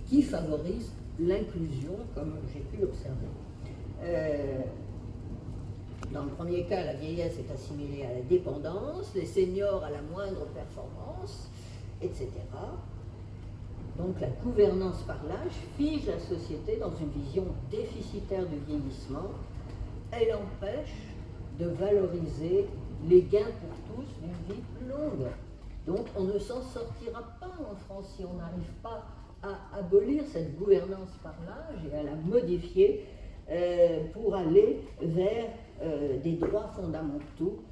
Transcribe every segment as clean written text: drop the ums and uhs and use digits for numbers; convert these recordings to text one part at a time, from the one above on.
qui favorise l'inclusion, comme j'ai pu l'observer. Dans le premier cas, la vieillesse est assimilée à la dépendance, les seniors à la moindre performance, etc. Donc la gouvernance par l'âge fige la société dans une vision déficitaire du vieillissement. Elle empêche de valoriser les gains pour tous d'une vie plus longue. Donc on ne s'en sortira pas en France si on n'arrive pas à abolir cette gouvernance par l'âge et à la modifier pour aller vers des droits fondamentaux,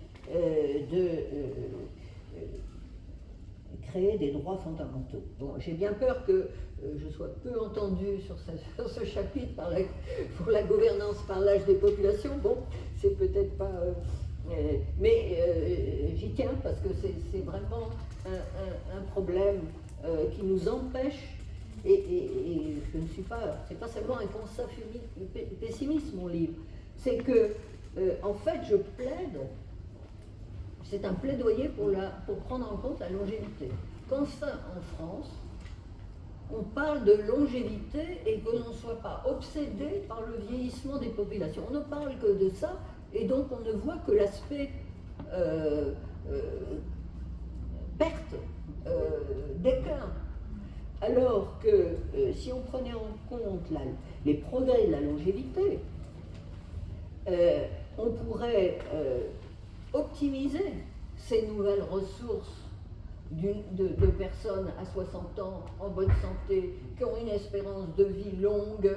créer des droits fondamentaux. Bon, j'ai bien peur que je sois peu entendue sur ce chapitre pour la gouvernance par l'âge des populations. Bon, c'est peut-être pas... mais j'y tiens parce que c'est vraiment un problème qui nous empêche, et je ne suis pas... C'est pas seulement un constat pessimiste, mon livre. C'est que, en fait, je plaide... C'est un plaidoyer pour prendre en compte la longévité. Qu'enfin, en France, on parle de longévité et que l'on ne soit pas obsédé par le vieillissement des populations. On ne parle que de ça, et donc on ne voit que l'aspect perte, déclin. Alors que si on prenait en compte les progrès de la longévité, on pourrait optimiser ces nouvelles ressources de personnes à 60 ans en bonne santé, qui ont une espérance de vie longue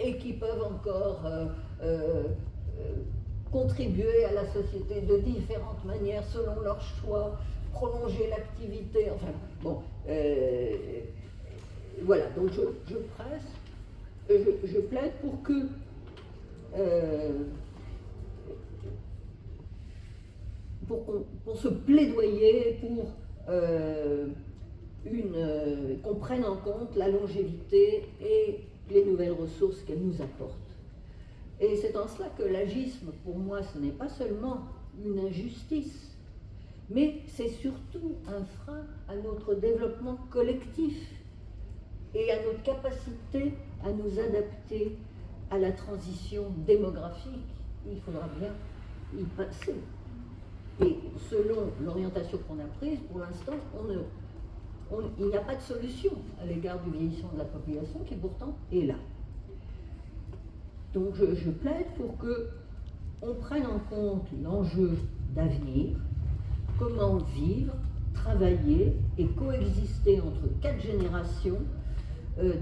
et qui peuvent encore contribuer à la société de différentes manières selon leurs choix, prolonger l'activité, enfin bon, voilà, donc je presse, je plaide pour que pour ce plaidoyer, pour qu'on prenne en compte la longévité et les nouvelles ressources qu'elle nous apporte. Et c'est en cela que l'agisme, pour moi, ce n'est pas seulement une injustice, mais c'est surtout un frein à notre développement collectif et à notre capacité à nous adapter à la transition démographique. Il faudra bien y passer. Et selon l'orientation qu'on a prise, pour l'instant, il n'y a pas de solution à l'égard du vieillissement de la population qui pourtant est là. Donc je plaide pour qu'on prenne en compte l'enjeu d'avenir, comment vivre, travailler et coexister entre 4 générations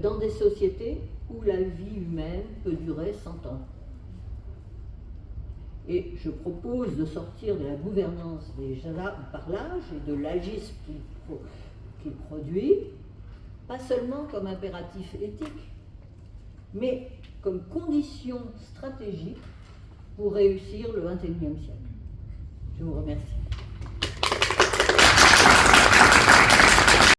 dans des sociétés où la vie humaine peut durer 100 ans. Et je propose de sortir de la gouvernance par l'âge et de l'agisme qu'il produit, pas seulement comme impératif éthique, mais comme condition stratégique pour réussir le XXIe siècle. Je vous remercie.